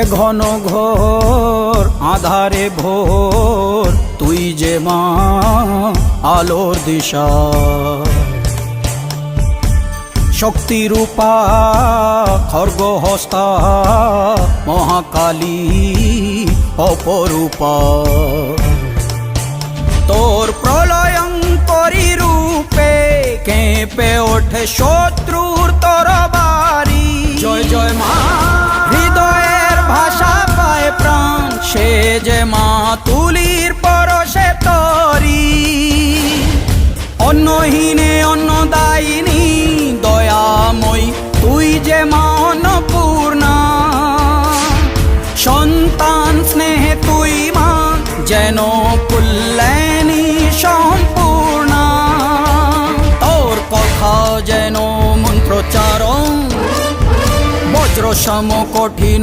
এ ঘন ঘোর আধারে ভোর তুই যে মা আলোর দিশা, শক্তিরূপা খর্গহস্তা মহাকালী অপরূপা। তোর প্রলয়ঙ্করী রূপে কেঁপে ওঠে শত্রুর তরবারি। জয় জয় মা, হৃদয়ের ভাষা পায় প্রাণ, সে যে মা তুলির পরশে তরি। অন্নহীনে অন্নদায়িনী দয়াময়ী, তুই যে মা অন্নপূর্ণা। সন্তান স্নেহে তুই মা যেন কল্যাণী সম্পূর্ণা। তোর কথা যেন মন্ত্রোচ্চারণ, বজ্র সম কঠিন